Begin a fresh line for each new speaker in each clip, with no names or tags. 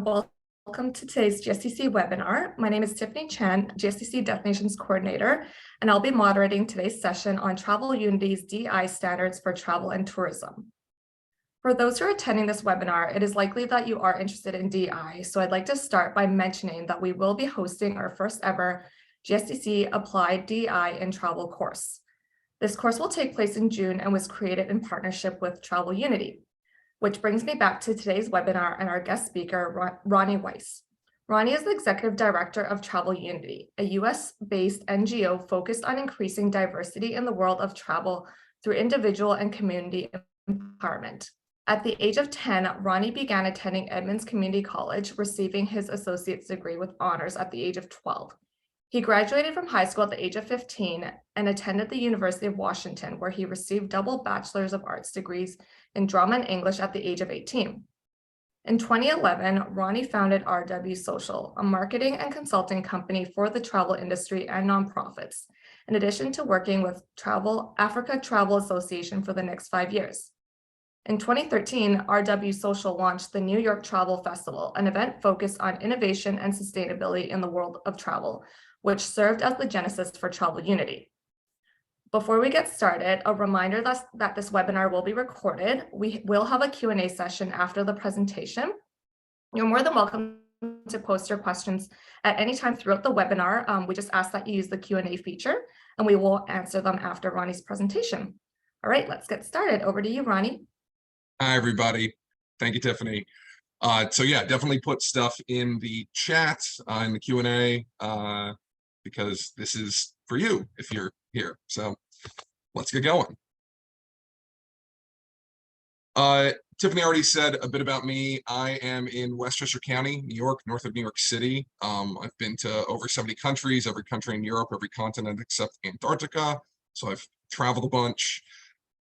Welcome to today's GSTC webinar. My name is Tiffany Chen, GSTC Destinations Coordinator, and I'll be moderating today's session on Travel Unity's DEI standards for travel and tourism. For those who are attending this webinar, it is likely that you are interested in DEI, so I'd like to start by mentioning that we will be hosting our first ever GSTC Applied DEI in Travel course. This course will take place in June and was created in partnership with Travel Unity. Which brings me back to today's webinar and our guest speaker, Roni Weiss. Roni is the Executive Director of Travel Unity, a US-based NGO focused on increasing diversity in the world of travel through individual and community empowerment. At the age of 10, Roni began attending Edmonds Community College, receiving his associate's degree with honors at the age of 12. He graduated from high school at the age of 15 and attended the University of Washington, where he received double Bachelor's of Arts degrees in drama and English at the age of 18. In 2011, Roni founded RW Social, a marketing and consulting company for the travel industry and nonprofits, in addition to working with Africa Travel Association for the next 5 years. In 2013, RW Social launched the New York Travel Festival, an event focused on innovation and sustainability in the world of travel, which served as the genesis for Travel Unity. Before we get started, a reminder that this webinar will be recorded. We will have a Q&A session after the presentation. You're more than welcome to post your questions at any time throughout the webinar. We just ask that you use the Q&A feature, and we will answer them after Roni's presentation. All right, let's get started. Over to you, Roni.
Hi, everybody. Thank you, Tiffany. So yeah, definitely put stuff in the chat, in the Q&A, because this is for you if you're here. So let's get going. Tiffany already said a bit about me. I am in Westchester County, New York, north of New York City. I've been to over 70 countries, every country in Europe, every continent except Antarctica. So I've traveled a bunch.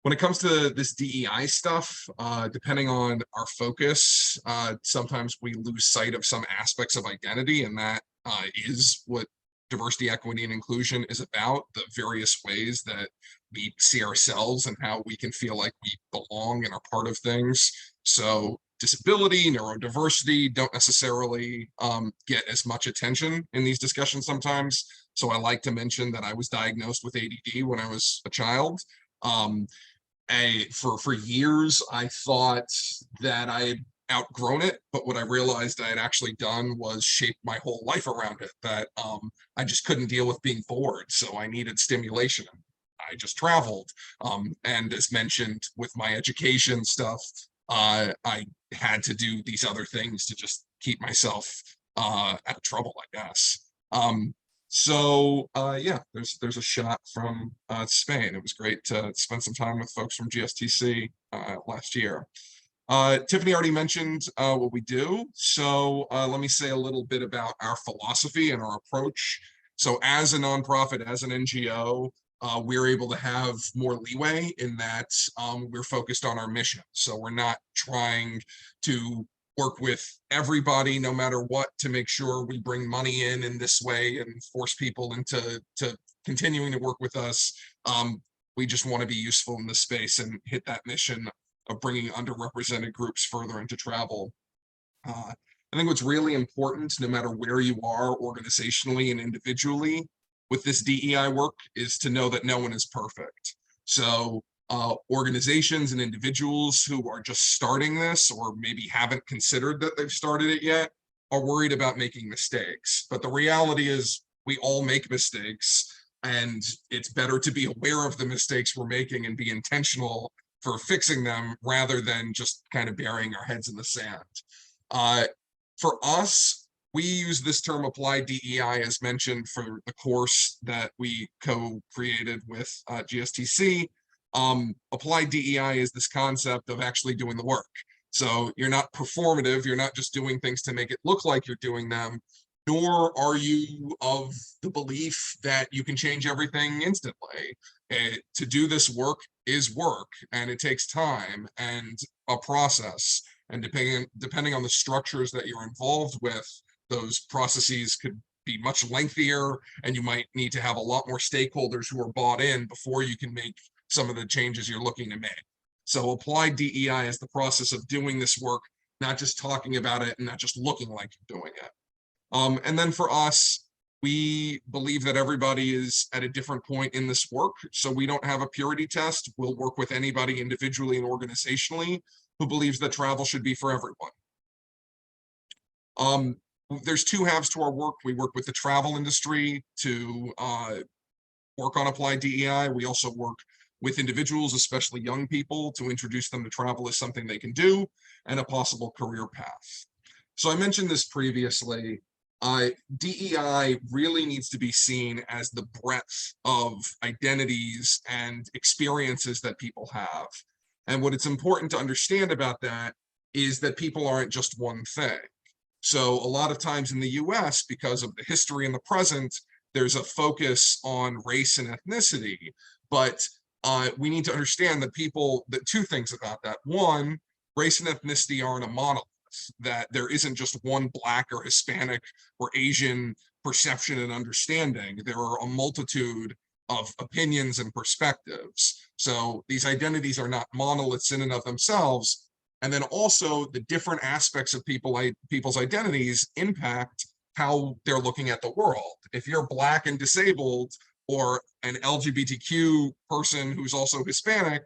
When it comes to this DEI stuff, depending on our focus, sometimes we lose sight of some aspects of identity, and that is what diversity, equity, and inclusion is about, the various ways that we see ourselves and how we can feel like we belong and are part of things. So disability, neurodiversity don't necessarily get as much attention in these discussions sometimes. So I like to mention that I was diagnosed with ADD when I was a child. For years, I thought that I had outgrown it, but what I realized I had actually done was shape my whole life around it, that I just couldn't deal with being bored, so I needed stimulation. I just traveled, and as mentioned with my education stuff, I had to do these other things to just keep myself out of trouble, I guess. Yeah, there's a shot from Spain. It was great to spend some time with folks from GSTC last year. Tiffany already mentioned what we do, so let me say a little bit about our philosophy and our approach. So as a nonprofit, as an NGO, we're able to have more leeway in that we're focused on our mission. So we're not trying to work with everybody, no matter what, to make sure we bring money in this way and force people into continuing to work with us. We just want to be useful in this space and hit that mission of bringing underrepresented groups further into travel. I think what's really important, no matter where you are organizationally and individually with this DEI work, is to know that no one is perfect. So organizations and individuals who are just starting this, or maybe haven't considered that they've started it yet, are worried about making mistakes. But the reality is we all make mistakes, and it's better to be aware of the mistakes we're making and be intentional for fixing them rather than just kind of burying our heads in the sand. For us, we use this term applied DEI, as mentioned, for the course that we co-created with GSTC. Applied DEI is this concept of actually doing the work. So you're not performative, you're not just doing things to make it look like you're doing them, nor are you of the belief that you can change everything instantly. To do this work is work, and it takes time and a process. And depending on the structures that you're involved with, those processes could be much lengthier, and you might need to have a lot more stakeholders who are bought in before you can make some of the changes you're looking to make. So applied DEI is the process of doing this work not just talking about it and not just looking like you're doing it. And then for us, we believe that everybody is at a different point in this work, so we don't have a purity test. We'll work with anybody individually and organizationally who believes that travel should be for everyone. There's two halves to our work. We work with the travel industry to work on applied DEI. We also work with individuals, especially young people, to introduce them to travel as something they can do and a possible career path. So I mentioned this previously. DEI really needs to be seen as the breadth of identities and experiences that people have. And what it's important to understand about that is that people aren't just one thing. So a lot of times in the US, because of the history and the present, there's a focus on race and ethnicity. But we need to understand that two things about that. One, race and ethnicity aren't a monolith, that there isn't just one Black or Hispanic or Asian perception and understanding. There are a multitude of opinions and perspectives. So these identities are not monoliths in and of themselves. And then also the different aspects of people's identities impact how they're looking at the world. If you're Black and disabled, or an LGBTQ person who's also Hispanic,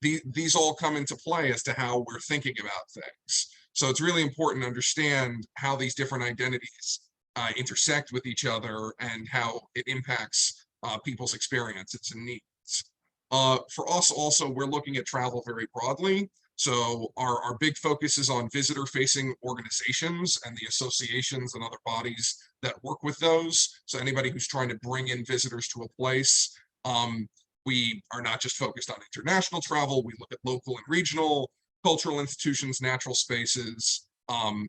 these all come into play as to how we're thinking about things. So it's really important to understand how these different identities intersect with each other and how it impacts people's experiences and needs. For us also, we're looking at travel very broadly. So our big focus is on visitor-facing organizations and the associations and other bodies that work with those. So anybody who's trying to bring in visitors to a place. We are not just focused on international travel. We look at local and regional, cultural institutions, natural spaces.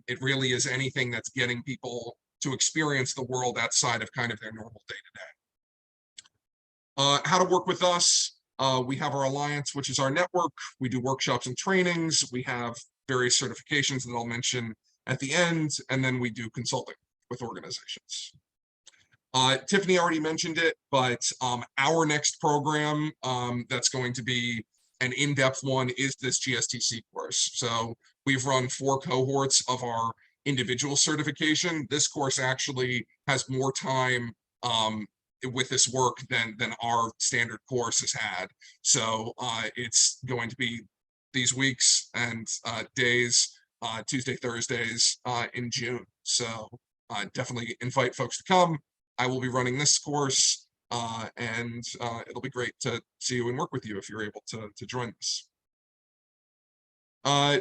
It really is anything that's getting people to experience the world outside of kind of their normal day-to-day. How to work with us. We have our alliance, which is our network. We do workshops and trainings. We have various certifications that I'll mention at the end, and then we do consulting with organizations. Tiffany already mentioned it, but our next program that's going to be an in-depth one is this GSTC course. So we've run 4 cohorts of our individual certification. This course actually has more time with this work than our standard course has had. So it's going to be these weeks and days, Tuesday, Thursdays in June. So definitely invite folks to come. I will be running this course and it'll be great to see you and work with you if you're able to join us.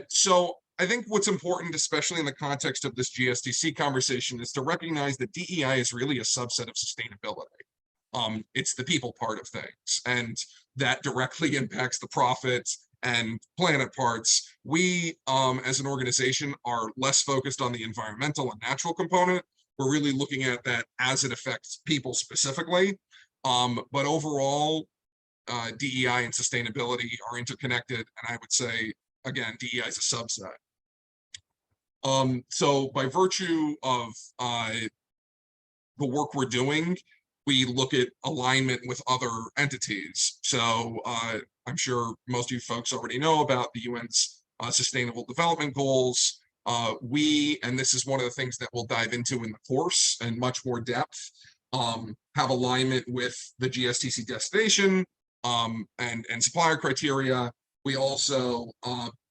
So I think what's important, especially in the context of this GSTC conversation, is to recognize that DEI is really a subset of sustainability. It's the people part of things, and that directly impacts the profit and planet parts. We, as an organization, are less focused on the environmental and natural component. We're really looking at that as it affects people specifically. But overall, DEI and sustainability are interconnected, and I would say, again, DEI is a subset. So by virtue of the work we're doing, we look at alignment with other entities. So I'm sure most of you folks already know about the UN's Sustainable Development Goals. And this is one of the things that we'll dive into in the course in much more depth, have alignment with the GSTC destination and supplier criteria. We also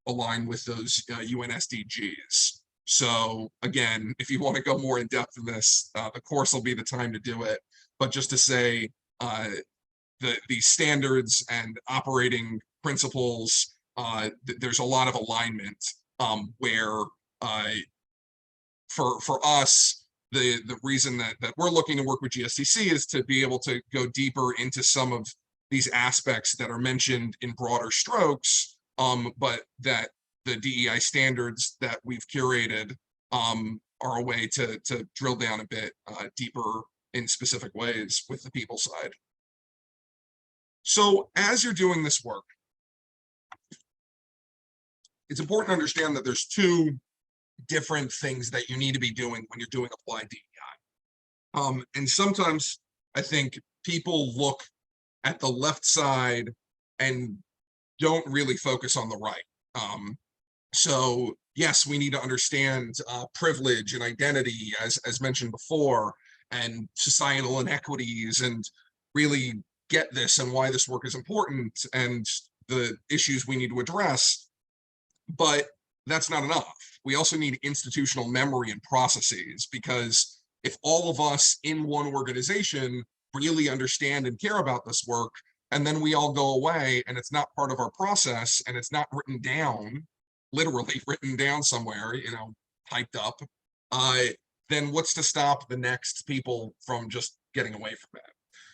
align with those UN SDGs. So again, if you want to go more in depth in this, the course will be the time to do it. But just to say, the standards and operating principles, there's a lot of alignment where for us, the reason that we're looking to work with GSTC is to be able to go deeper into some of these aspects that are mentioned in broader strokes, but that the DEI standards that we've curated are a way to drill down a bit deeper in specific ways with the people side. So as you're doing this work, it's important to understand that there's 2 different things that you need to be doing when you're doing applied DEI. And sometimes I think people look at the left side and don't really focus on the right. So yes, we need to understand privilege and identity, as mentioned before, and societal inequities, and really get this and why this work is important and the issues we need to address. But that's not enough. We also need institutional memory and processes, because if all of us in one organization really understand and care about this work, and then we all go away and it's not part of our process and it's not written down, literally written down somewhere, typed up, then what's to stop the next people from just getting away from it?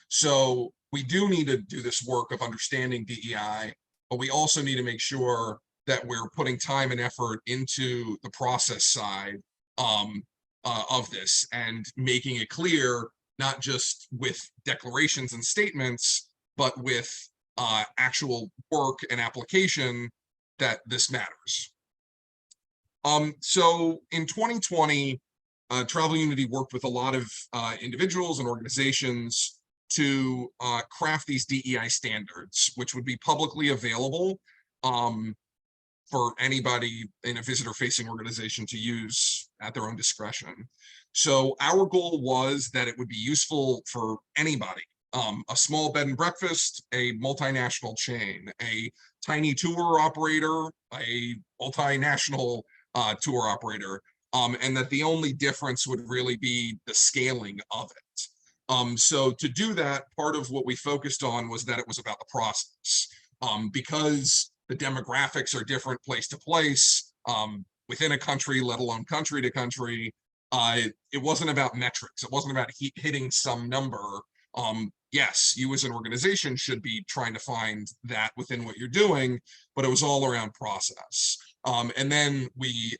So we do need to do this work of understanding DEI, but we also need to make sure that we're putting time and effort into the process side of this, and making it clear, not just with declarations and statements, but with actual work and application, that this matters. So in 2020, Travel Unity worked with a lot of individuals and organizations to craft these DEI standards, which would be publicly available for anybody in a visitor-facing organization to use at their own discretion. So our goal was that it would be useful for anybody, a small bed and breakfast, a multinational chain, a tiny tour operator, a multinational tour operator, and that the only difference would really be the scaling of it. So to do that, part of what we focused on was that it was about the process, because the demographics are different place to place, within a country, let alone country to country. It wasn't about metrics. It wasn't about hitting some number. Yes, you as an organization should be trying to find that within what you're doing, but it was all around process. And then we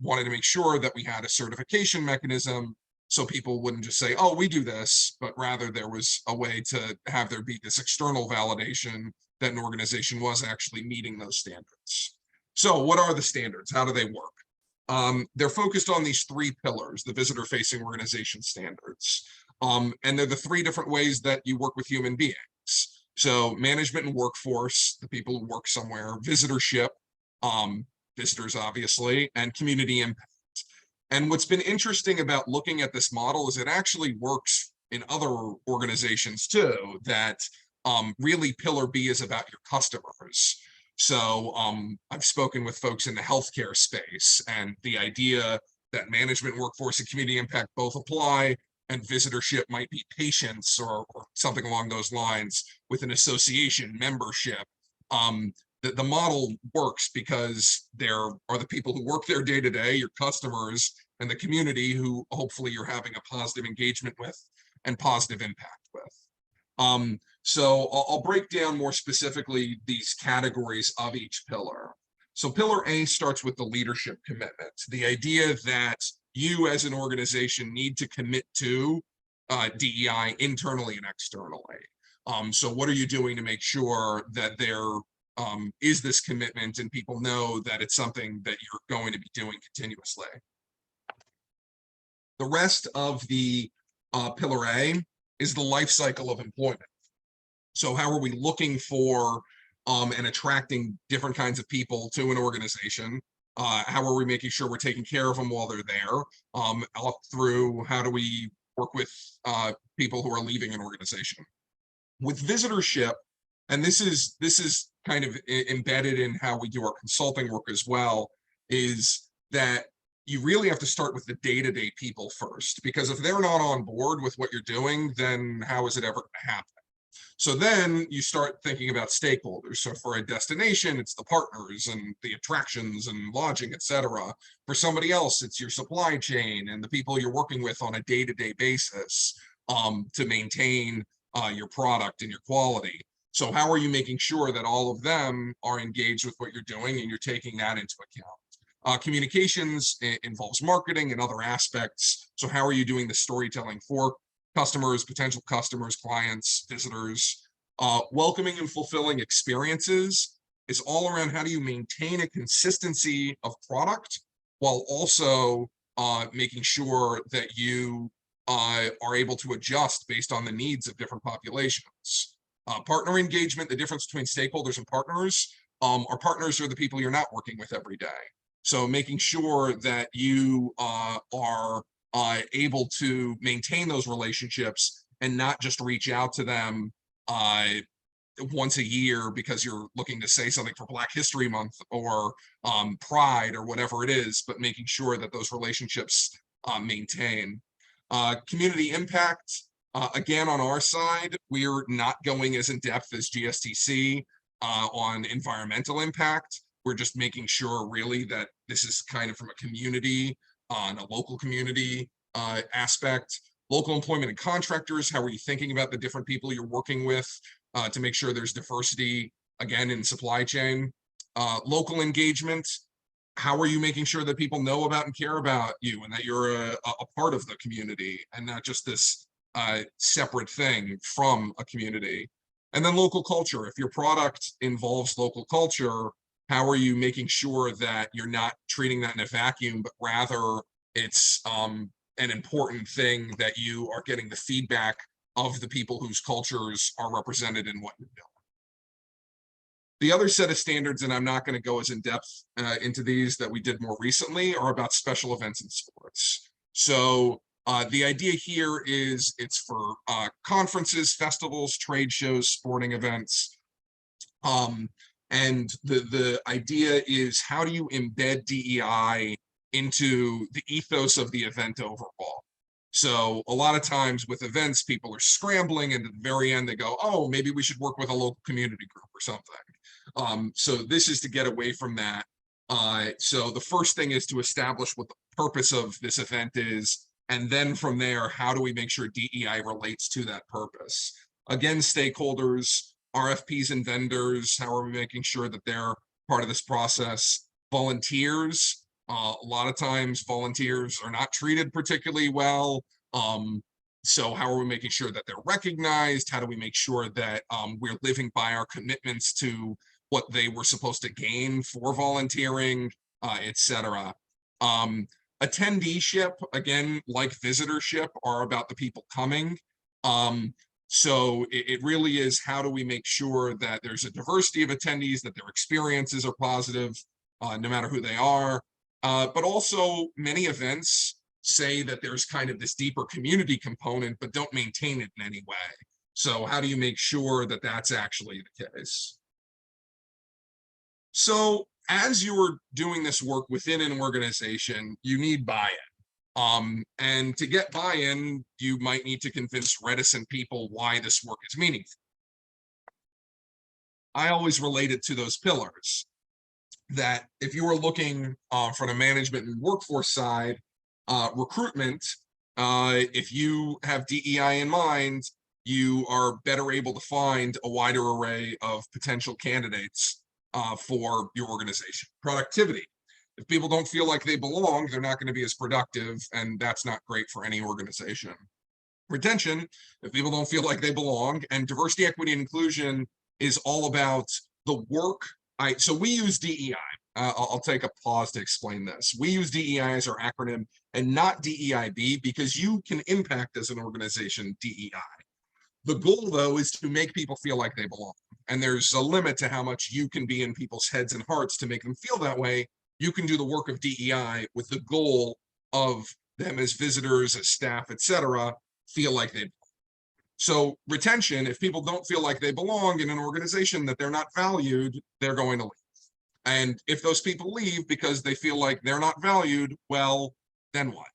wanted to make sure that we had a certification mechanism, so people wouldn't just say, oh, we do this, but rather there was a way to have there be this external validation that an organization was actually meeting those standards. So what are the standards? How do they work? They're focused on these three pillars, the visitor-facing organization standards. And they're the three different ways that you work with human beings. So management and workforce, the people who work somewhere, visitorship, visitors obviously, and community impact. And what's been interesting about looking at this model is it actually works in other organizations too, that really pillar B is about your customers. So I've spoken with folks in the healthcare space, and the idea that management, workforce, and community impact both apply, and visitorship might be patients or something along those lines with an association membership. The model works because there are the people who work there day to day, your customers, and the community who hopefully you're having a positive engagement with and positive impact with. So I'll break down more specifically these categories of each pillar. So pillar A starts with the leadership commitment, the idea that you as an organization need to commit to DEI internally and externally. So what are you doing to make sure that there is this commitment and people know that it's something that you're going to be doing continuously? The rest of the pillar A is the life cycle of employment. So how are we looking for and attracting different kinds of people to an organization? How are we making sure we're taking care of them while they're there? Up through how do we work with people who are leaving an organization? With visitorship, and this is kind of embedded in how we do our consulting work as well, is that you really have to start with the day-to-day people first, because if they're not on board with what you're doing, then how is it ever going to happen? So then you start thinking about stakeholders. So for a destination, it's the partners and the attractions and lodging, etc. For somebody else, it's your supply chain and the people you're working with on a day-to-day basis to maintain your product and your quality. So how are you making sure that all of them are engaged with what you're doing and you're taking that into account? Communications involves marketing and other aspects. So how are you doing the storytelling for customers, potential customers, clients, visitors? Welcoming and fulfilling experiences is all around how do you maintain a consistency of product while also making sure that you are able to adjust based on the needs of different populations. Partner engagement, the difference between stakeholders and partners. Our partners are the people you're not working with every day. So making sure that you are able to maintain those relationships and not just reach out to them once a year because you're looking to say something for Black History Month or Pride or whatever it is, but making sure that those relationships maintain. Community impact, again, on our side, we're not going as in depth as GSTC on environmental impact. We're just making sure really that this is kind of from a community, on a local community aspect. Local employment and contractors, how are you thinking about the different people you're working with to make sure there's diversity, again, in supply chain. Local engagement, how are you making sure that people know about and care about you and that you're a part of the community and not just this separate thing from a community? And then local culture, if your product involves local culture, how are you making sure that you're not treating that in a vacuum, but rather it's an important thing that you are getting the feedback of the people whose cultures are represented in what you're doing. The other set of standards, and I'm not going to go as in depth into these that we did more recently, are about special events in sports. So the idea here is it's for conferences, festivals, trade shows, sporting events. And the idea is, how do you embed DEI into the ethos of the event overall? So a lot of times with events, people are scrambling, and at the very end they go, oh, maybe we should work with a local community group or something. So this is to get away from that. So the first thing is to establish what the purpose of this event is, and then from there, how do we make sure DEI relates to that purpose? Again, stakeholders, RFPs and vendors, how are we making sure that they're part of this process? Volunteers, a lot of times volunteers are not treated particularly well. So how are we making sure that they're recognized? How do we make sure that we're living by our commitments to what they were supposed to gain for volunteering, etc. Attendeeship, again, like visitorship, are about the people coming. So it really is, how do we make sure that there's a diversity of attendees, that their experiences are positive, no matter who they are. But also many events say that there's kind of this deeper community component, but don't maintain it in any way. So how do you make sure that that's actually the case? So as you're doing this work within an organization, you need buy-in. And to get buy-in, you might need to convince reticent people why this work is meaningful. I always relate it to those pillars, that if you are looking from the management and workforce side, recruitment, if you have DEI in mind, you are better able to find a wider array of potential candidates for your organization. Productivity. If people don't feel like they belong, they're not going to be as productive, and that's not great for any organization. Retention, if people don't feel like they belong, and diversity, equity, and inclusion is all about the work. So we use DEI. I'll take a pause to explain this. We use DEI as our acronym and not DEIB because you can impact as an organization DEI. The goal, though, is to make people feel like they belong. And there's a limit to how much you can be in people's heads and hearts to make them feel that way. You can do the work of DEI with the goal of them as visitors, as staff, etc., feel like they belong. So retention, if people don't feel like they belong in an organization, that they're not valued, they're going to leave. And if those people leave because they feel like they're not valued, well, then what?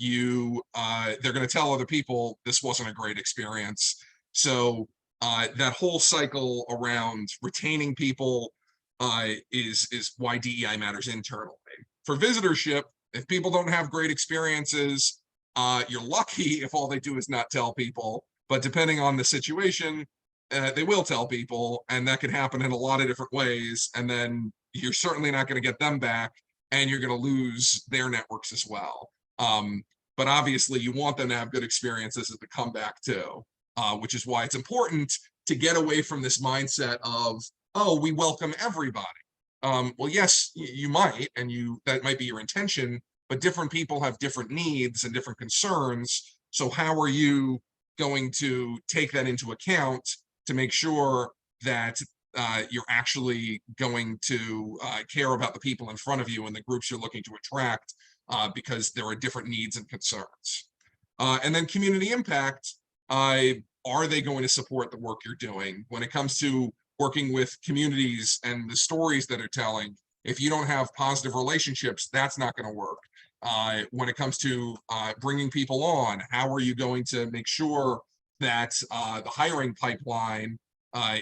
They're going to tell other people this wasn't a great experience. So that whole cycle around retaining people is why DEI matters internally. For visitorship, if people don't have great experiences, you're lucky if all they do is not tell people. But depending on the situation, they will tell people, and that can happen in a lot of different ways. And then you're certainly not going to get them back, and you're going to lose their networks as well. But obviously, you want them to have good experiences to come back too, which is why it's important to get away from this mindset of, oh, we welcome everybody. Well, yes, you might, and that might be your intention, but different people have different needs and different concerns. So how are you going to take that into account to make sure that you're actually going to care about the people in front of you and the groups you're looking to attract, because there are different needs and concerns. And then community impact, are they going to support the work you're doing? When it comes to working with communities and the stories that are telling, if you don't have positive relationships, that's not going to work. When it comes to bringing people on, how are you going to make sure that the hiring pipeline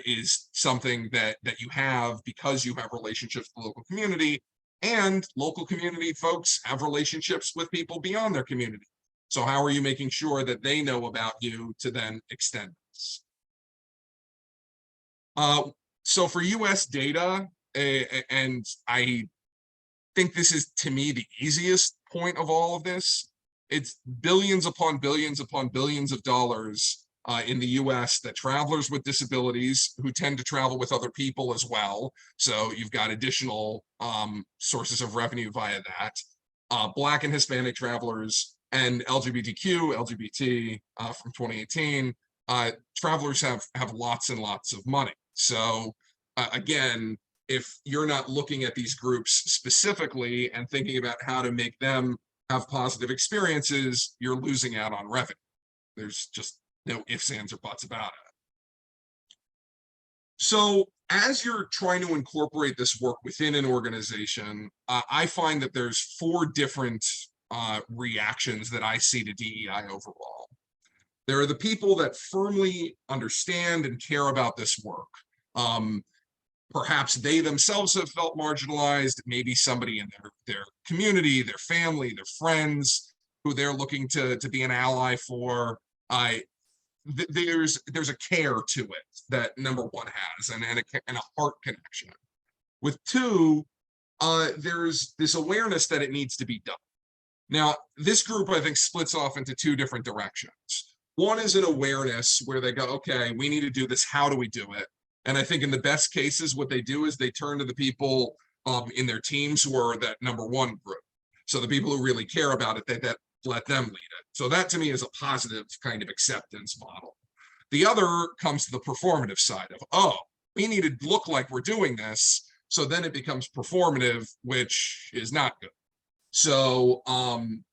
is something that you have because you have relationships with the local community, and local community folks have relationships with people beyond their community. So how are you making sure that they know about you to then extend this? So for US data, and I think this is, to me, the easiest point of all of this, it's billions upon billions upon billions of dollars in the US that travelers with disabilities, who tend to travel with other people as well, so you've got additional sources of revenue via that, Black and Hispanic travelers, and LGBTQ, LGBT from 2018, travelers have lots and lots of money. So again, if you're not looking at these groups specifically and thinking about how to make them have positive experiences, you're losing out on revenue. There's just no ifs, ands, or buts about it. So as you're trying to incorporate this work within an organization, I find that there's 4 different reactions that I see to DEI overall. There are the people that firmly understand and care about this work. Perhaps they themselves have felt marginalized, maybe somebody in their community, their family, their friends, who they're looking to be an ally for. There's a care to it that number 1 has, and a heart connection. With 2, there's this awareness that it needs to be done. Now, this group, I think, splits off into 2 different directions. One is an awareness where they go, okay, we need to do this. How do we do it? And I think in the best cases, what they do is they turn to the people in their teams who are that number 1 group. So the people who really care about it, that let them lead it. So that to me is a positive kind of acceptance model. The other comes to the performative side of, oh, we need to look like we're doing this. So then it becomes performative, which is not good. So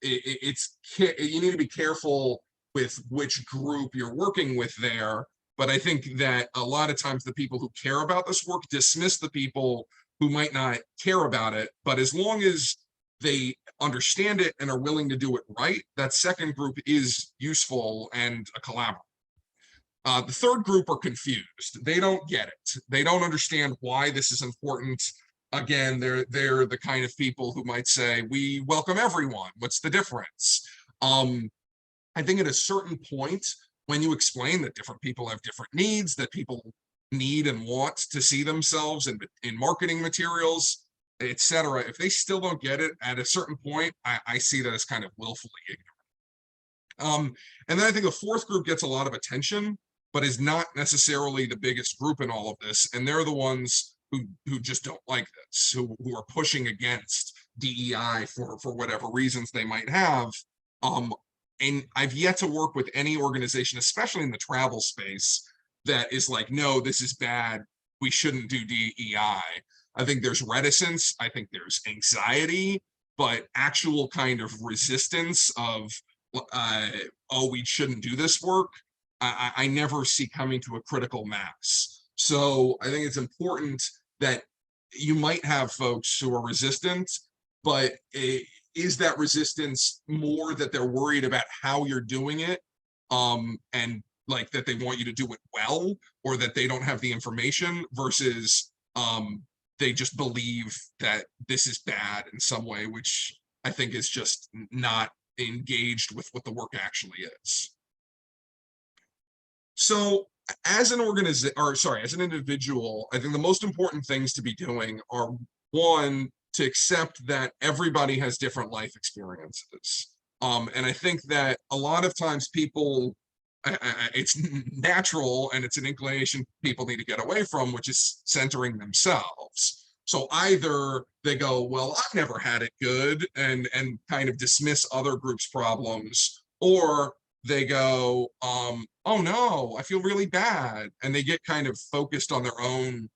you need to be careful with which group you're working with there. But I think that a lot of times the people who care about this work dismiss the people who might not care about it. But as long as they understand it and are willing to do it right, that second group is useful and a collaborator. The third group are confused. They don't get it. They don't understand why this is important. Again, they're the kind of people who might say, we welcome everyone. What's the difference? I think at a certain point, when you explain that different people have different needs, that people need and want to see themselves in marketing materials, etc., if they still don't get it at a certain point, I see that as kind of willfully ignorant. And then I think the fourth group gets a lot of attention, but is not necessarily the biggest group in all of this. And they're the ones who just don't like this, who are pushing against DEI for whatever reasons they might have. And I've yet to work with any organization, especially in the travel space, that is like, no, this is bad, we shouldn't do DEI. I think there's reticence, I think there's anxiety, but actual kind of resistance of, oh, we shouldn't do this work, I never see coming to a critical mass. So I think it's important that you might have folks who are resistant, but is that resistance more that they're worried about how you're doing it, and like that they want you to do it well, or that they don't have the information, versus they just believe that this is bad in some way, which I think is just not engaged with what the work actually is. So as an organization, or sorry, as an individual, I think the most important things to be doing are, 1, to accept that everybody has different life experiences. And I think that a lot of times people, it's natural and it's an inclination people need to get away from, which is centering themselves. So either they go, well, I've never had it good, and kind of dismiss other groups' problems, or they go, oh no, I feel really bad, and they get kind of focused on their own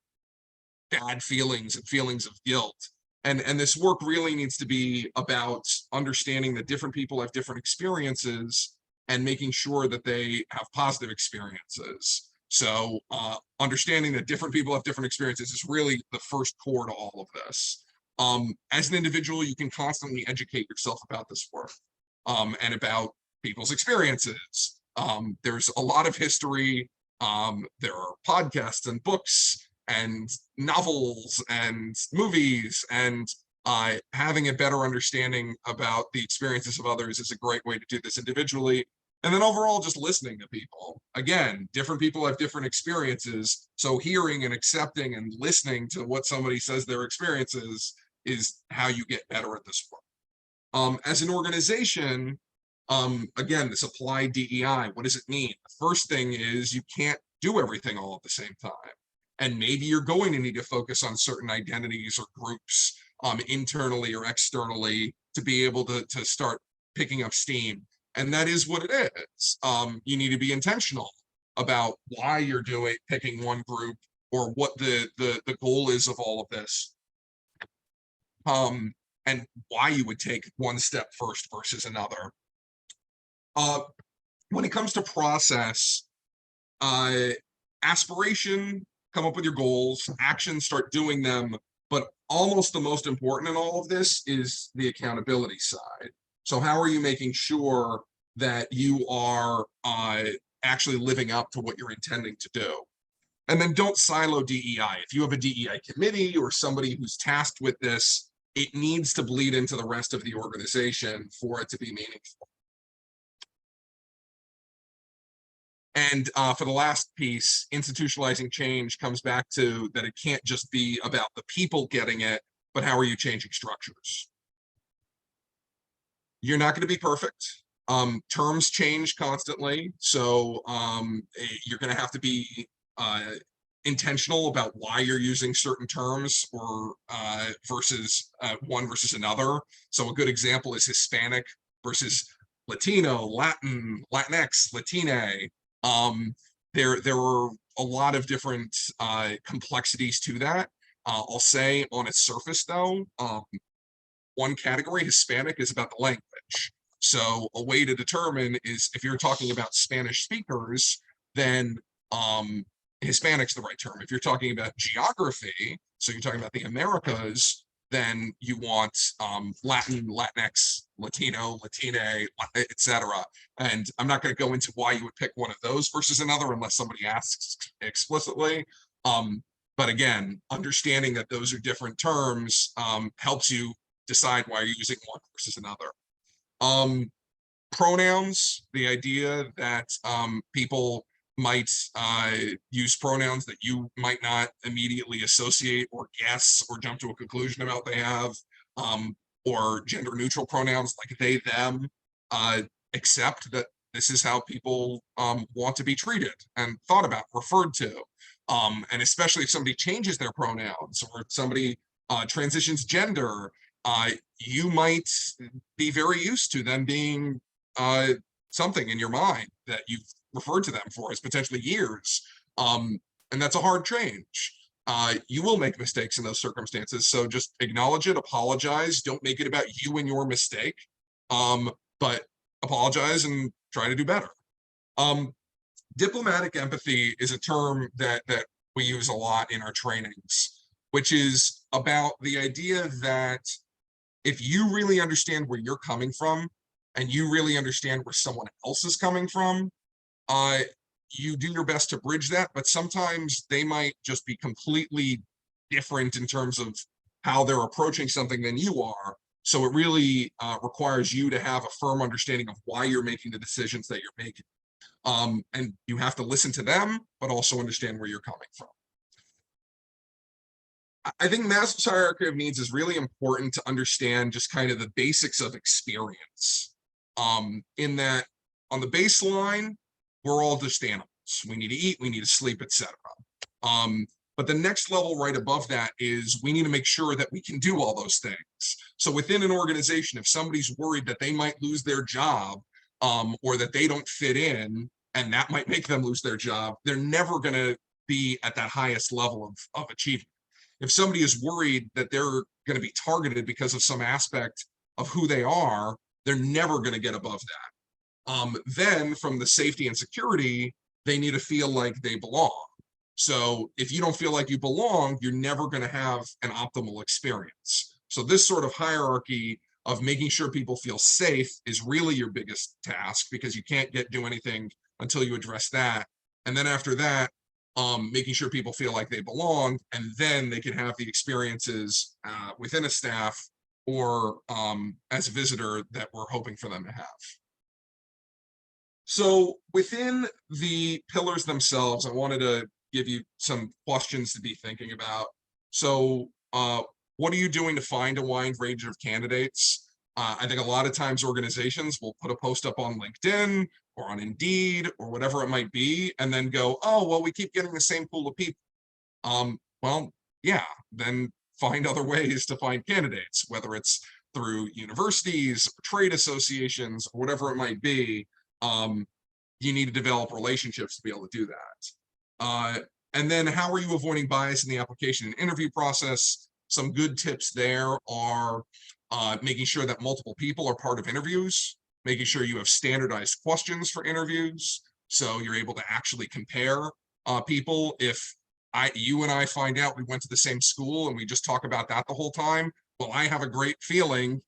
bad feelings and feelings of guilt. And this work really needs to be about understanding that different people have different experiences and making sure that they have positive experiences. So understanding that different people have different experiences is really the first core to all of this. As an individual, you can constantly educate yourself about this work and about people's experiences. There's a lot of history. There are podcasts and books and novels and movies, and having a better understanding about the experiences of others is a great way to do this individually. And then overall, just listening to people. Again, different people have different experiences, so hearing and accepting and listening to what somebody says their experiences is how you get better at this work. As an organization, again, this applied DEI, what does it mean? The first thing is you can't do everything all at the same time. And maybe you're going to need to focus on certain identities or groups internally or externally to be able to start picking up steam. And that is what it is. You need to be intentional about why you're picking one group or what the goal is of all of this. And why you would take one step first versus another. When it comes to process, aspiration, come up with your goals, action, start doing them. But almost the most important in all of this is the accountability side. So how are you making sure that you are actually living up to what you're intending to do? And then don't silo DEI. If you have a DEI committee or somebody who's tasked with this, it needs to bleed into the rest of the organization for it to be meaningful. And for the last piece, institutionalizing change comes back to that it can't just be about the people getting it, but how are you changing structures? You're not going to be perfect. Terms change constantly, so you're going to have to be intentional about why you're using certain terms or versus one versus another. So a good example is Hispanic versus Latino, Latin, Latinx, Latine. There were a lot of different complexities to that. I'll say on its surface though, one category, Hispanic, is about the language. So a way to determine is if you're talking about Spanish speakers, then Hispanic's the right term. If you're talking about geography, so you're talking about the Americas, then you want Latin, Latinx, Latino, Latine, etc. And I'm not going to go into why you would pick one of those versus another unless somebody asks explicitly. But again, understanding that those are different terms helps you decide why you're using one versus another. Pronouns, the idea that people might use pronouns that you might not immediately associate or guess or jump to a conclusion about they have, or gender neutral pronouns like they, them, accept that this is how people want to be treated and thought about, referred to. And especially if somebody changes their pronouns or if somebody transitions gender, you might be very used to them being something in your mind that you've referred to them for as potentially years. And that's a hard change. You will make mistakes in those circumstances. So just acknowledge it, apologize. Don't make it about you and your mistake, but apologize and try to do better. Diplomatic empathy is a term that we use a lot in our trainings, which is about the idea that if you really understand where you're coming from and you really understand where someone else is coming from, you do your best to bridge that, but sometimes they might just be completely different in terms of how they're approaching something than you are. So it really requires you to have a firm understanding of why you're making the decisions that you're making. And you have to listen to them, but also understand where you're coming from. I think Maslow's hierarchy of needs is really important to understand just kind of the basics of experience. In that on the baseline, we're all just animals. We need to eat, we need to sleep, etc. But the next level right above that is we need to make sure that we can do all those things. So within an organization, if somebody's worried that they might lose their job or that they don't fit in, and that might make them lose their job, they're never going to be at that highest level of achievement. if somebody is worried that they're going to be targeted because of some aspect of who they are, they're never going to get above that. Then from the safety and security, they need to feel like they belong. So if you don't feel like you belong, you're never going to have an optimal experience. So this sort of hierarchy of making sure people feel safe is really your biggest task, because you can't do anything until you address that. And then after that, making sure people feel like they belong, and then they can have the experiences within a staff or as a visitor that we're hoping for them to have. So within the pillars themselves, I wanted to give you some questions to be thinking about. So what are you doing to find a wide range of candidates? I think a lot of times organizations will put a post up on LinkedIn or on Indeed or whatever it might be, and then go, oh, well, we keep getting the same pool of people. Well, yeah, then find other ways to find candidates, whether it's through universities, or trade associations, or whatever it might be. You need to develop relationships to be able to do that. And then how are you avoiding bias in the application and interview process? Some good tips there are making sure that multiple people are part of interviews, making sure you have standardized questions for interviews, so you're able to actually compare people. If you and I find out we went to the same school and we just talk about that the whole time, well, I have a great feeling,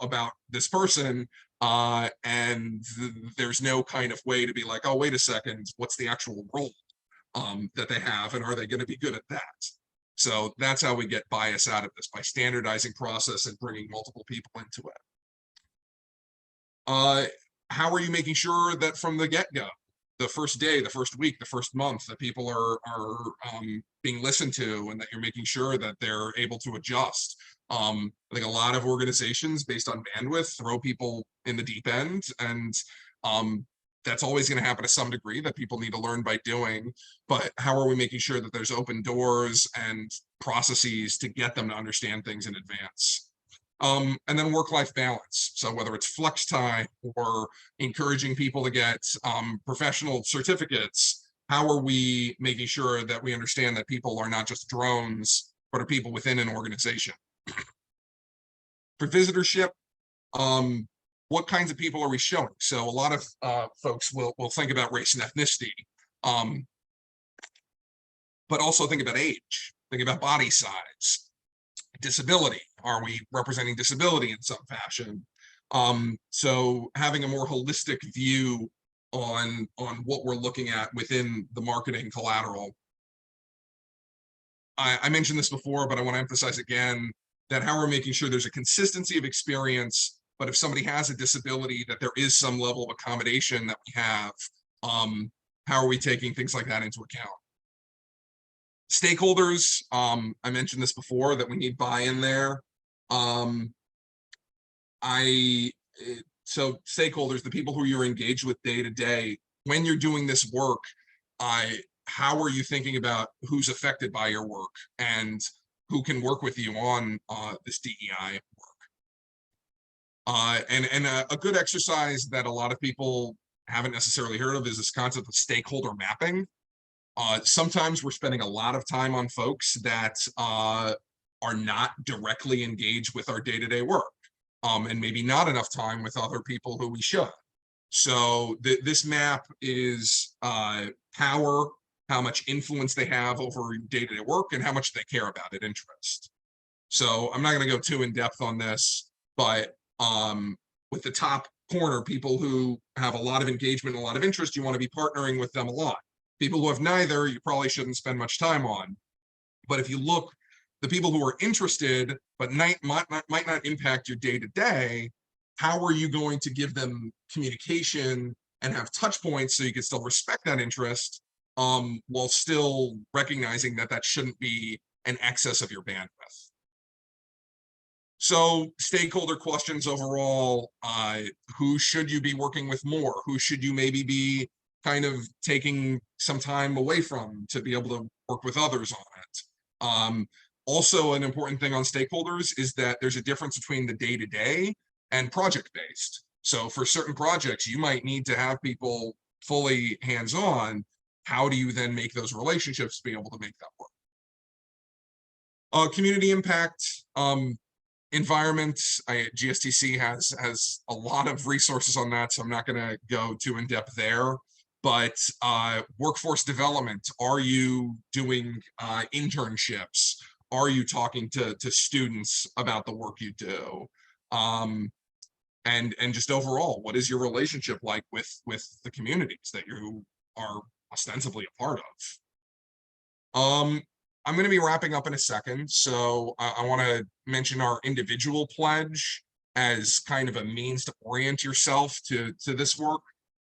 about this person, and there's no kind of way to be like, oh, wait a second, what's the actual role that they have, and are they going to be good at that? So that's how we get bias out of this, by standardizing process and bringing multiple people into it. How are you making sure that from the get-go, the first day, the first week, the first month, that people are being listened to, and that you're making sure that they're able to adjust? I think a lot of organizations, based on bandwidth, throw people in the deep end, and that's always going to happen to some degree, that people need to learn by doing. But how are we making sure that there's open doors and processes to get them to understand things in advance? And then work-life balance. So whether it's flex time or encouraging people to get professional certificates, how are we making sure that we understand that people are not just drones, but are people within an organization? For visitorship, what kinds of people are we showing? So a lot of folks will think about race and ethnicity, but also think about age, think about body size, disability. Are we representing disability in some fashion? So having a more holistic view on what we're looking at within the marketing collateral. I mentioned this before, but I want to emphasize again that how we're making sure there's a consistency of experience, but if somebody has a disability, that there is some level of accommodation that we have. How are we taking things like that into account? Stakeholders, I mentioned this before, that we need buy-in there. So stakeholders, the people who you're engaged with day to day, when you're doing this work, how are you thinking about who's affected by your work and who can work with you on this DEI work? And a good exercise that a lot of people haven't necessarily heard of is this concept of stakeholder mapping. Sometimes we're spending a lot of time on folks that are not directly engaged with our day-to-day work, and maybe not enough time with other people who we should. So this map is power, how much influence they have over day-to-day work, and how much they care about it, interest. So I'm not going to go too in depth on this, but with the top corner, people who have a lot of engagement, a lot of interest, you want to be partnering with them a lot. People who have neither, you probably shouldn't spend much time on. But if you look, the people who are interested but might not impact your day-to-day, how are you going to give them communication and have touch points so you can still respect that interest, while still recognizing that that shouldn't be an excess of your bandwidth? So stakeholder questions overall, who should you be working with more? Who should you maybe be kind of taking some time away from to be able to work with others on it? Also, an important thing on stakeholders is that there's a difference between the day-to-day and project-based. So for certain projects, you might need to have people fully hands-on. How do you then make those relationships be able to make that work? Community impact, environment. GSTC has a lot of resources on that, so I'm not going to go too in depth there. But workforce development, are you doing internships? Are you talking to students about the work you do? And just overall, what is your relationship like with the communities that you are ostensibly a part of? I'm going to be wrapping up in a second, so I want to mention our individual pledge as kind of a means to orient yourself to this work.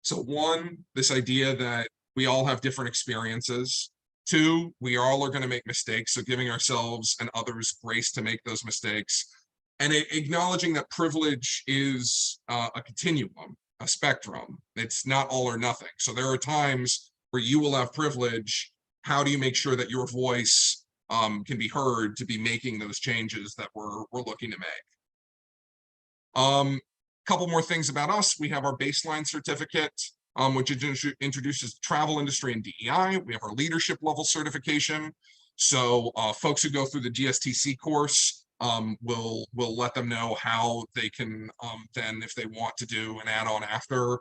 So one, this idea that we all have different experiences. Two, we all are going to make mistakes, so giving ourselves and others grace to make those mistakes. And acknowledging that privilege is a continuum, a spectrum. It's not all or nothing. So there are times where you will have privilege. How do you make sure that your voice can be heard to be making those changes that we're looking to make? Couple more things about us. We have our baseline certificate, which introduces the travel industry and DEI. We have our leadership level certification. So folks who go through the GSTC course, we'll let them know how they can then, if they want to do an add-on after,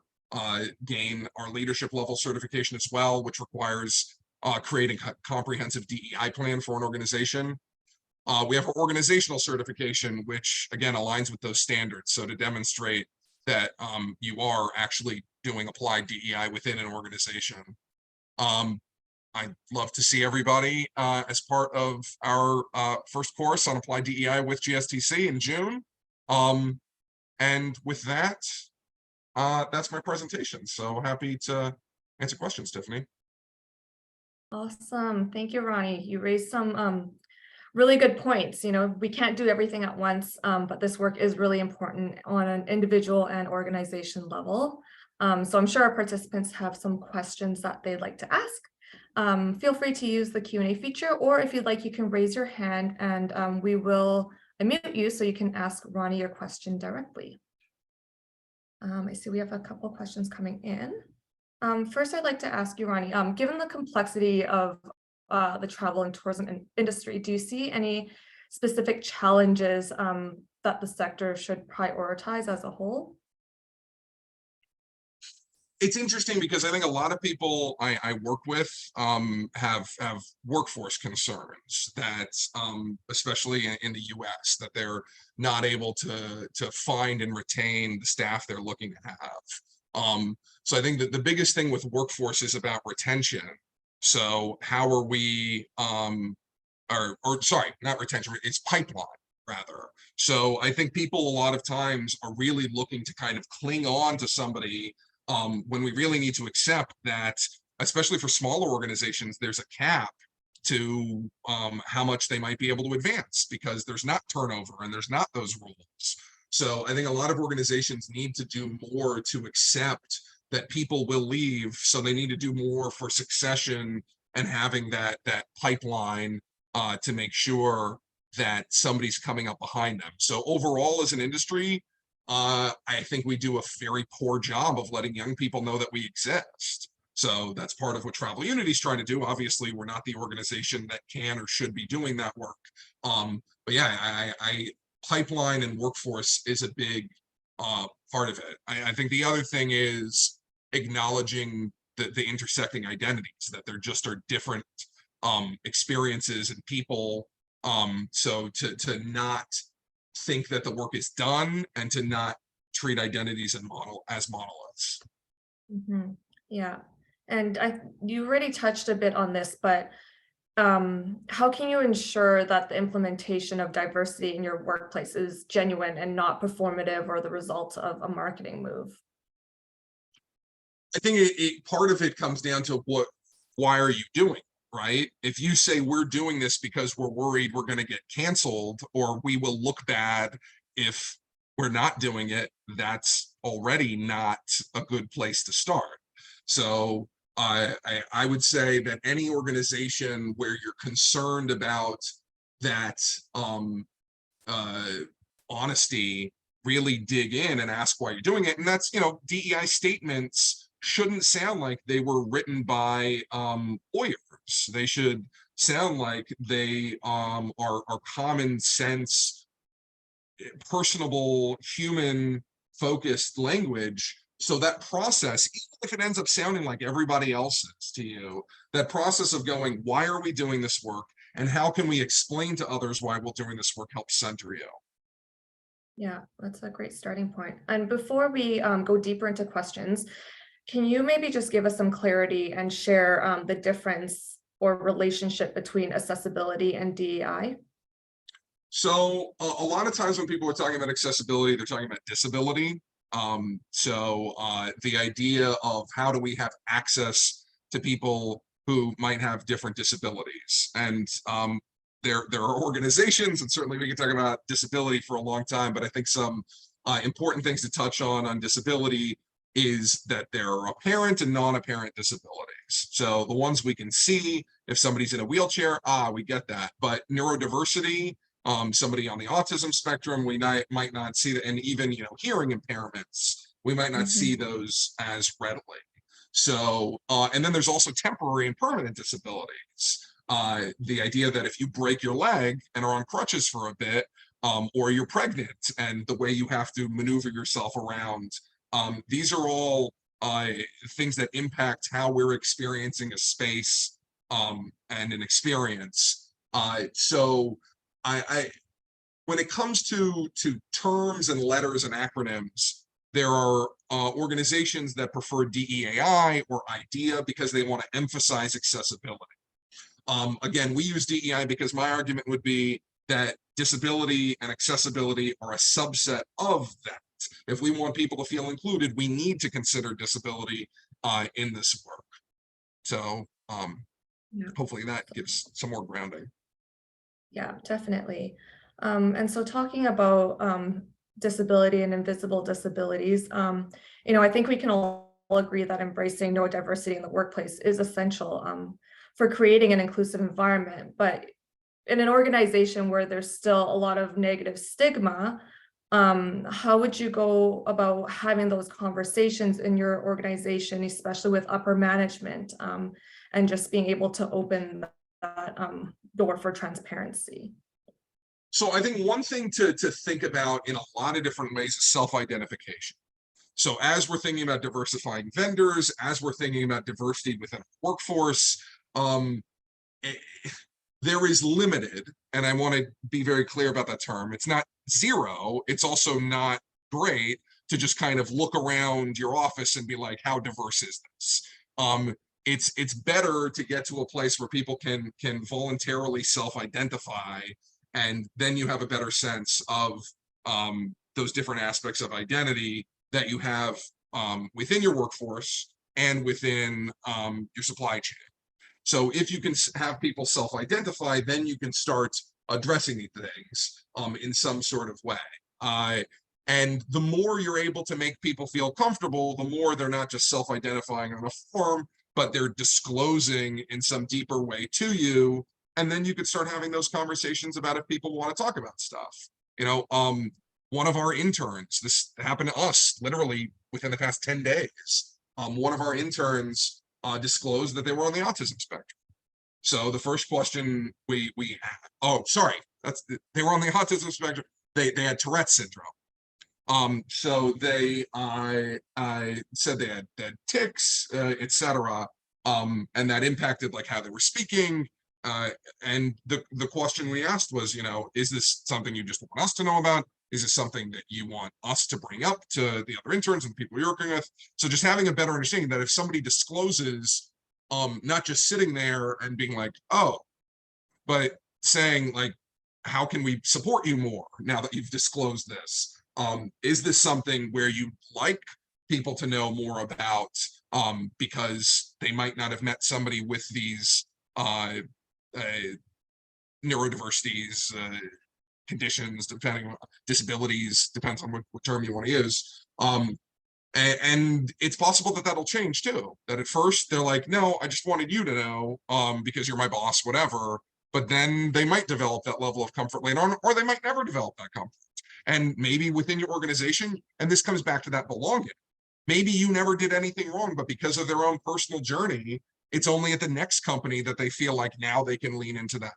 gain our leadership level certification as well, which requires creating a comprehensive DEI plan for an organization. We have our organizational certification, which again aligns with those standards. So to demonstrate that you are actually doing applied DEI within an organization. I'd love to see everybody as part of our first course on applied DEI with GSTC in June. And with that, that's my presentation. So happy to answer questions, Tiffany.
Awesome. Thank you, Ronnie. You raised some really good points. You know, we can't do everything at once, but this work is really important on an individual and organization level. So I'm sure our participants have some questions that they'd like to ask. Feel free to use the Q&A feature, or if you'd like, you can raise your hand and we will unmute you so you can ask Ronnie your question directly. I see we have a couple questions coming in. First, I'd like to ask you, Ronnie, given the complexity of the travel and tourism industry, do you see any specific challenges that the sector should prioritize as a whole?
It's interesting because I think a lot of people I work with have workforce concerns that, especially in the US, that they're not able to find and retain the staff they're looking to have. So I think that the biggest thing with workforce is about retention. So how are we, or sorry, not retention, it's pipeline rather. So I think people a lot of times are really looking to kind of cling on to somebody when we really need to accept that, especially for smaller organizations, there's a cap to how much they might be able to advance because there's not turnover and there's not those rules. So I think a lot of organizations need to do more to accept that people will leave. So they need to do more for succession and having that pipeline to make sure that somebody's coming up behind them. So overall, as an industry, I think we do a very poor job of letting young people know that we exist. So that's part of what Travel Unity is trying to do. Obviously, we're not the organization that can or should be doing that work. But yeah, pipeline and workforce is a big part of it. I think the other thing is acknowledging the intersecting identities, that there just are different experiences and people. So to not think that the work is done and to not treat identities and as monoliths.
Mm-hmm. Yeah, and you already touched a bit on this, but how can you ensure that the implementation of diversity in your workplace is genuine and not performative or the result of a marketing move?
I think part of it comes down to why are you doing, right? If you say we're doing this because we're worried we're going to get canceled or we will look bad if we're not doing it, that's already not a good place to start. So I would say that any organization where you're concerned about that honesty, really dig in and ask why you're doing it. And that's, DEI statements shouldn't sound like they were written by lawyers. They should sound like they are common sense, personable, human focused language. So that process, even if it ends up sounding like everybody else's to you, that process of going, why are we doing this work? And how can we explain to others why we're doing this work helps center you.
Yeah, that's a great starting point. And before we go deeper into questions, can you maybe just give us some clarity and share the difference or relationship between accessibility and DEI?
So a lot of times when people are talking about accessibility, they're talking about disability. The idea of how do we have access to people who might have different disabilities, and there are organizations, and certainly we can talk about disability for a long time, but I think some important things to touch on disability is that there are apparent and non-apparent disabilities. So the ones we can see, if somebody's in a wheelchair, we get that. But neurodiversity, somebody on the autism spectrum, we might not see that, and even hearing impairments, we might not see those as readily. So, and then there's also temporary and permanent disabilities. The idea that if you break your leg and are on crutches for a bit, or you're pregnant and the way you have to maneuver yourself around, these are all things that impact how we're experiencing a space and an experience. So when it comes to terms and letters and acronyms, there are organizations that prefer DEAI or IDEA because they want to emphasize accessibility. Again, we use DEI because my argument would be that disability and accessibility are a subset of that. If we want people to feel included, we need to consider disability in this work. So hopefully that gives some more grounding.
Yeah, definitely. And so talking about disability and invisible disabilities, I think we can all agree that embracing neurodiversity in the workplace is essential for creating an inclusive environment. But in an organization where there's still a lot of negative stigma, how would you go about having those conversations in your organization, especially with upper management, and just being able to open that door for transparency?
So I think one thing to think about in a lot of different ways is self-identification. So as we're thinking about diversifying vendors, as we're thinking about diversity within a workforce, there is limited, and I want to be very clear about that term. It's not zero. It's also not great to just kind of look around your office and be like, how diverse is this? It's better to get to a place where people can voluntarily self-identify, and then you have a better sense of those different aspects of identity that you have within your workforce and within your supply chain. So if you can have people self-identify, then you can start addressing these things in some sort of way. And the more you're able to make people feel comfortable, the more they're not just self-identifying on a form, but they're disclosing in some deeper way to you. And then you could start having those conversations about if people want to talk about stuff. One of our interns, this happened to us literally within the past 10 days. One of our interns disclosed that they were on the autism spectrum. So the first question they were on the autism spectrum. They had Tourette's syndrome. So they said they had tics, etc. And that impacted like how they were speaking. And the question we asked was, is this something you just want us to know about? Is this something that you want us to bring up to the other interns and the people you're working with? So just having a better understanding that if somebody discloses, not just sitting there and being like, oh, but saying like, how can we support you more now that you've disclosed this? Is this something where you'd like people to know more about because they might not have met somebody with these neurodiversities, conditions, depending on disabilities, depends on what term you want to use. And it's possible that that'll change too. That at first they're like, no, I just wanted you to know because you're my boss, whatever. But then they might develop that level of comfort later on, or they might never develop that comfort. And maybe within your organization, and this comes back to that belonging, maybe you never did anything wrong, but because of their own personal journey, it's only at the next company that they feel like now they can lean into that.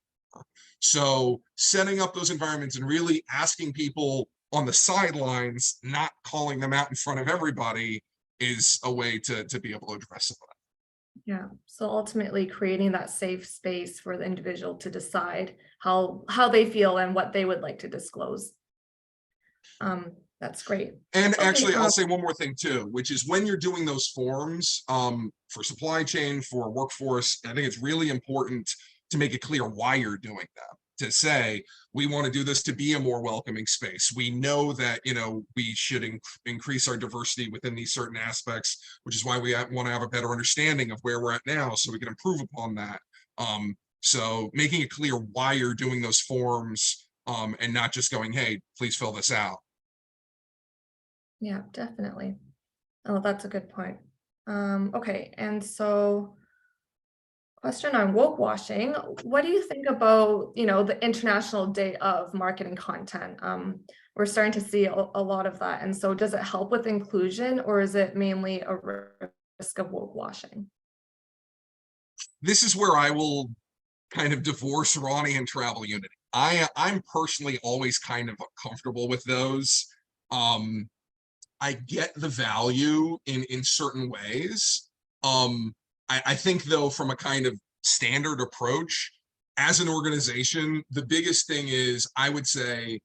So setting up those environments and really asking people on the sidelines, not calling them out in front of everybody, is a way to be able to address some of that.
Yeah, so ultimately creating that safe space for the individual to decide how they feel and what they would like to disclose. That's great.
And
Okay,
actually, I'll say one more thing too, which is when you're doing those forms for supply chain, for workforce, I think it's really important to make it clear why you're doing them. To say, we want to do this to be a more welcoming space. We know that, we should increase our diversity within these certain aspects, which is why we want to have a better understanding of where we're at now so we can improve upon that. So making it clear why you're doing those forms and not just going, hey, please fill this out.
yeah, definitely. Oh, that's a good point. Okay, and so question on woke washing. What do you think about, the International Day of Marketing Content? We're starting to see a lot of that. And so does it help with inclusion, or is it mainly a risk of woke washing?
This is where I will kind of divorce Roni and Travel Unity. I'm personally always kind of comfortable with those. I get the value in certain ways. I think though, from a kind of standard approach, as an organization, the biggest thing is, I would say,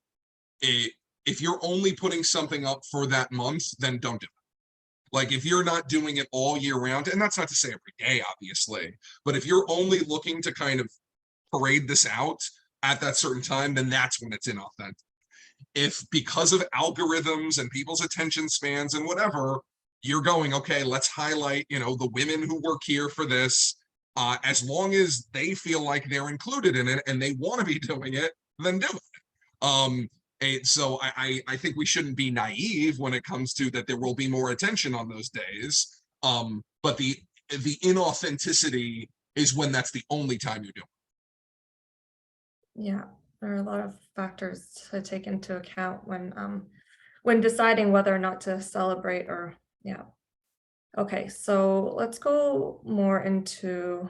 if you're only putting something up for that month, then don't do it. Like, if you're not doing it all year round, and that's not to say every day, obviously, but if you're only looking to kind of parade this out at that certain time, then that's when it's inauthentic. If because of algorithms and people's attention spans and whatever, you're going, okay, let's highlight, the women who work here for this, as long as they feel like they're included in it and they want to be doing it, then do it. So I think we shouldn't be naive when it comes to that there will be more attention on those days. But the inauthenticity is when that's the only time you do it.
Yeah, there are a lot of factors to take into account when deciding whether or not to celebrate, or yeah. Okay, so let's go more into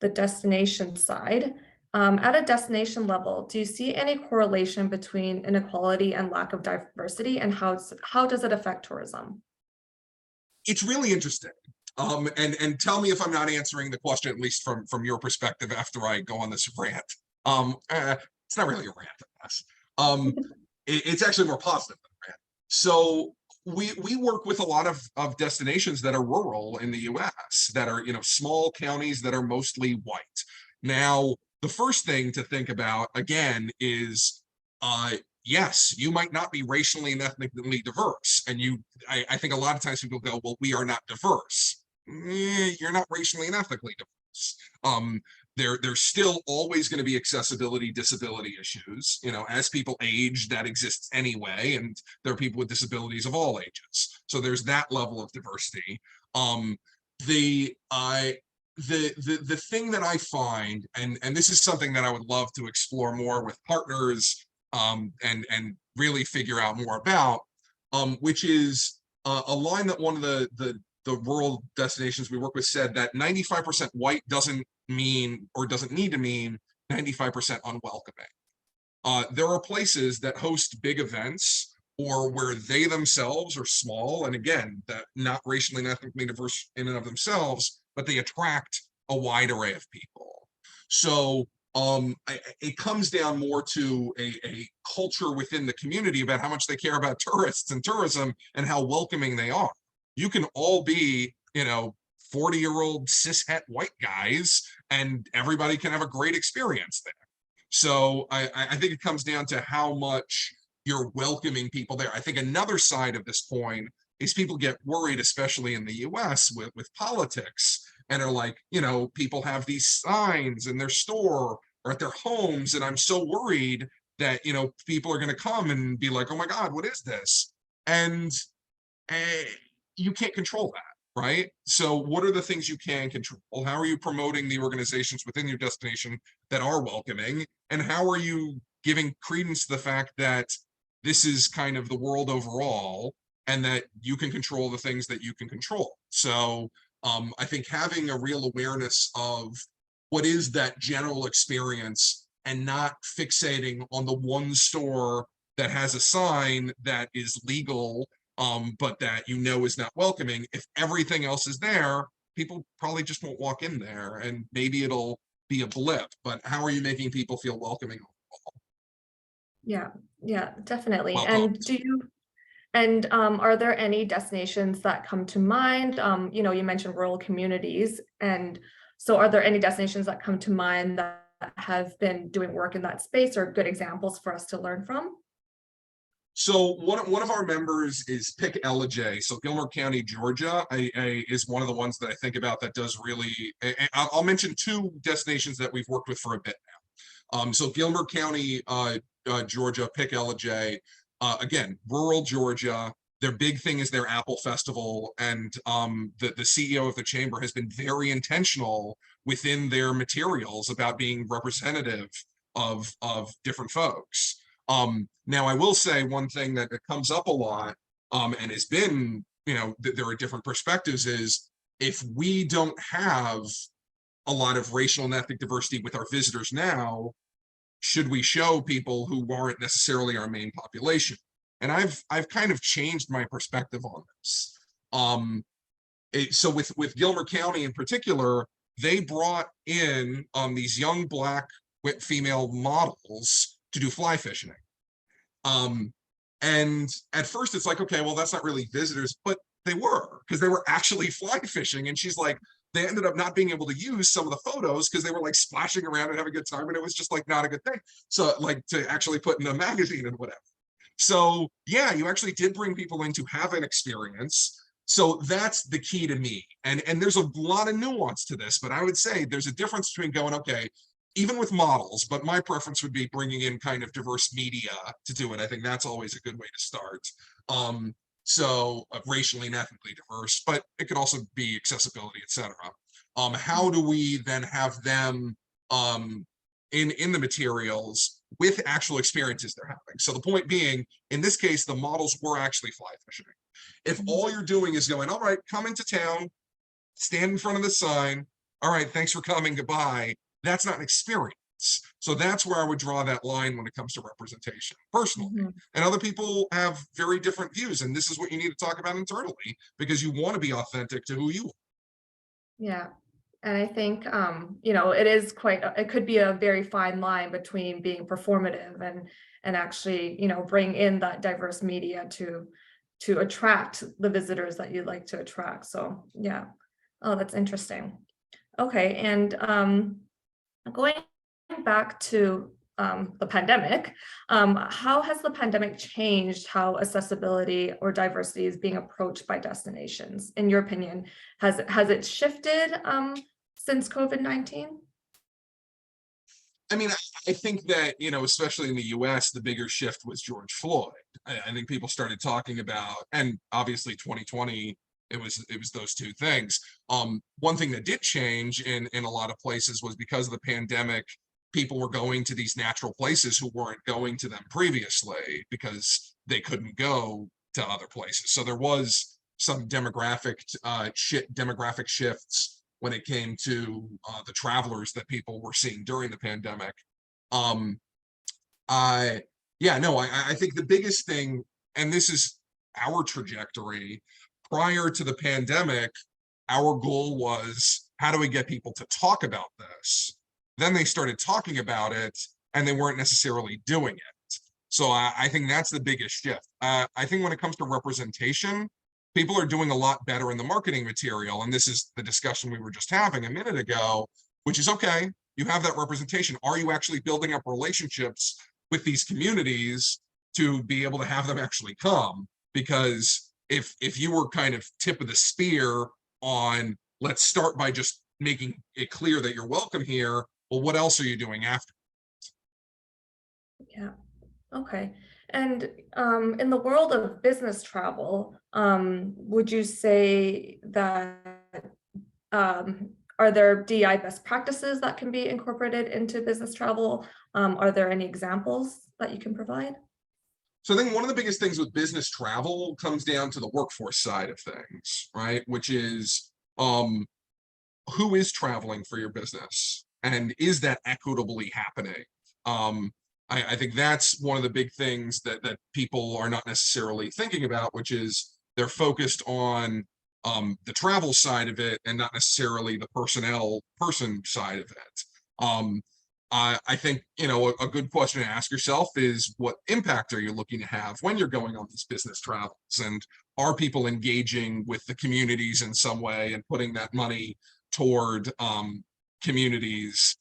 the destination side. At a destination level, do you see any correlation between inequality and lack of diversity, and how does it affect tourism?
It's really interesting. And tell me if I'm not answering the question, at least from your perspective, after I go on this rant. It's not really a rant, I guess. It's actually more positive than a rant. So we work with a lot of destinations that are rural in the US, that are, small counties that are mostly white. Now, the first thing to think about, again, is yes, you might not be racially and ethnically diverse. And I think a lot of times people go, well, we are not diverse. You're not racially and ethnically diverse. There's still always going to be accessibility, disability issues. As people age, that exists anyway, and there are people with disabilities of all ages. So there's that level of diversity. The thing that I find, and this is something that I would love to explore more with partners, and really figure out more about, which is a line that one of the rural destinations we work with said, that 95% white doesn't mean, or doesn't need to mean, 95% unwelcoming. There are places that host big events, or where they themselves are small, and again, that not racially and ethnically diverse in and of themselves, but they attract a wide array of people. So it comes down more to a culture within the community about how much they care about tourists and tourism and how welcoming they are. You can all be, 40-year-old cishet white guys, and everybody can have a great experience there. So I think it comes down to how much you're welcoming people there. I think another side of this coin is people get worried, especially in the US, with politics, and are like, people have these signs in their store or at their homes, and I'm so worried that, people are going to come and be like, oh my God, what is this? And you can't control that, right? So what are the things you can control? How are you promoting the organizations within your destination that are welcoming? And how are you giving credence to the fact that this is kind of the world overall, and that you can control the things that you can control? So I think having a real awareness of what is that general experience and not fixating on the one store that has a sign that is legal, but that is not welcoming. If everything else is there, people probably just won't walk in there, and maybe it'll be a blip. But how are you making people feel welcoming?
Yeah, yeah, definitely.
Welcome.
And are there any destinations that come to mind? You mentioned rural communities, and so are there any destinations that come to mind that have been doing work in that space, or good examples for us to learn from?
So one of our members is Pick LJ. So Gilmer County, Georgia, is one of the ones that I think about that does really. I'll mention two destinations that we've worked with for a bit now. So Gilmer County, Georgia, Pick LJ. Again, rural Georgia. Their big thing is their Apple Festival, and the CEO of the chamber has been very intentional within their materials about being representative of different folks. Now I will say one thing that comes up a lot, and has been, there are different perspectives, is if we don't have a lot of racial and ethnic diversity with our visitors now, should we show people who aren't necessarily our main population? And I've kind of changed my perspective on this. So with Gilmer County in particular, they brought in these young Black female models to do fly fishing. And at first it's like, okay, well, that's not really visitors, but they were, because they were actually fly fishing. And she's like, they ended up not being able to use some of the photos because they were like splashing around and having a good time, and it was just like not a good thing. So like to actually put in a magazine and whatever. So yeah, you actually did bring people in to have an experience. So that's the key to me. And there's a lot of nuance to this, but I would say there's a difference between going, okay, even with models, but my preference would be bringing in kind of diverse media to do it. I think that's always a good way to start. So racially and ethnically diverse, but it could also be accessibility, etc. How do we then have them in the materials with actual experiences they're having? So the point being, in this case, the models were actually fly fishing. If all you're doing is going, all right, come into town, stand in front of the sign, all right, thanks for coming, goodbye, that's not an experience. So that's where I would draw that line when it comes to representation, personally. And other people have very different views, and this is what you need to talk about internally, because you want to be authentic to who you are.
Yeah. And I think, it could be a very fine line between being performative and actually, bring in that diverse media to attract the visitors that you'd like to attract. So yeah. Oh, that's interesting. Okay. And going back to the pandemic, how has the pandemic changed how accessibility or diversity is being approached by destinations? In your opinion, has it shifted since COVID-19?
I mean, I think that, especially in the US, the bigger shift was George Floyd. I think people started talking about, and obviously 2020, it was those two things. One thing that did change in a lot of places was because of the pandemic, people were going to these natural places who weren't going to them previously because they couldn't go to other places. So there was some demographic shifts when it came to the travelers that people were seeing during the pandemic. I think the biggest thing, and this is our trajectory, prior to the pandemic, our goal was, how do we get people to talk about this? Then they started talking about it, and they weren't necessarily doing it. So I think that's the biggest shift. I think when it comes to representation, people are doing a lot better in the marketing material. And this is the discussion we were just having a minute ago, which is, okay, you have that representation. Are you actually building up relationships with these communities to be able to have them actually come? Because if you were kind of tip of the spear on, let's start by just making it clear that you're welcome here, well, what else are you doing after?
Yeah. Okay. And in the world of business travel, would you say that are there DEI best practices that can be incorporated into business travel? Are there any examples that you can provide?
So I think one of the biggest things with business travel comes down to the workforce side of things, right? Which is, who is traveling for your business, and is that equitably happening? I think that's one of the big things that people are not necessarily thinking about, which is they're focused on the travel side of it and not necessarily the person side of it. I think, you know, a good question to ask yourself is, what impact are you looking to have when you're going on these business travels? And are people engaging with the communities in some way and putting that money toward communities?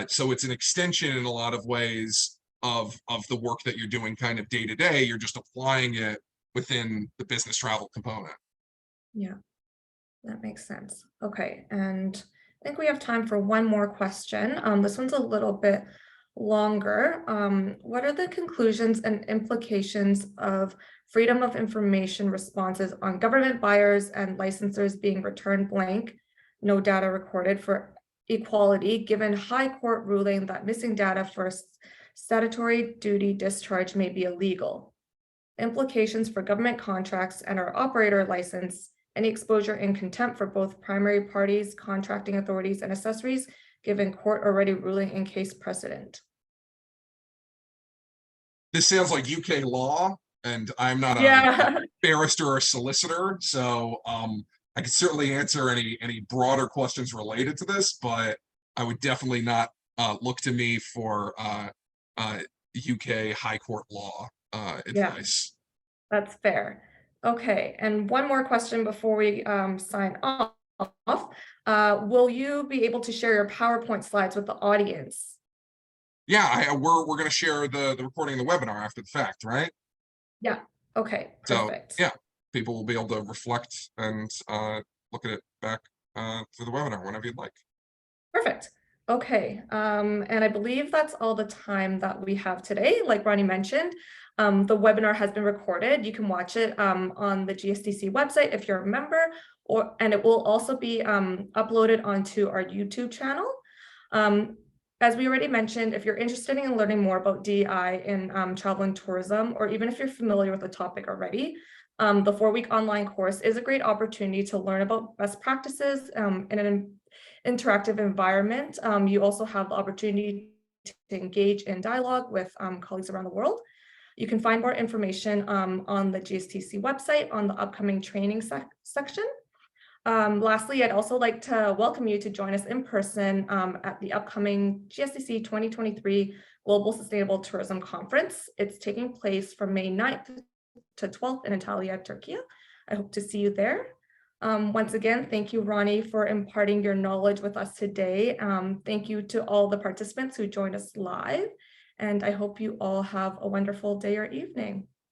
So it's an extension in a lot of ways of the work that you're doing kind of day to day. You're just applying it within the business travel component.
Yeah, that makes sense. Okay, and I think we have time for one more question. This one's a little bit longer. What are the conclusions and implications of freedom of information responses on government buyers and licensors being returned blank, no data recorded for equality, given high court ruling that missing data for statutory duty discharge may be illegal? Implications for government contracts and our operator license, any exposure in contempt for both primary parties, contracting authorities, and accessories, given court already ruling in case precedent.
This sounds like UK law, and I'm not
Yeah.
a barrister or solicitor, so I could certainly answer any broader questions related to this, but I would definitely not look to me for UK high court law advice.
That's fair. Okay, and one more question before we sign off. Will you be able to share your PowerPoint slides with the audience?
Yeah, we're going to share the recording of the webinar after the fact, right?
Yeah. Okay, perfect.
So yeah, people will be able to reflect and look at it back through the webinar whenever you'd like.
Perfect. Okay, and I believe that's all the time that we have today. Like Roni mentioned, the webinar has been recorded. You can watch it on the GSTC website if you're a member, and it will also be uploaded onto our YouTube channel. As we already mentioned, if you're interested in learning more about DEI in travel and tourism, or even if you're familiar with the topic already, the 4-week online course is a great opportunity to learn about best practices in an interactive environment. You also have the opportunity to engage in dialogue with colleagues around the world. You can find more information on the GSTC website on the upcoming training section. Lastly, I'd also like to welcome you to join us in person at the upcoming GSTC 2023 Global Sustainable Tourism Conference. It's taking place from May 9th to 12th in Antalya, Turkey. I hope to see you there. Once again, thank you, Roni, for imparting your knowledge with us today. Thank you to all the participants who joined us live, and I hope you all have a wonderful day or evening.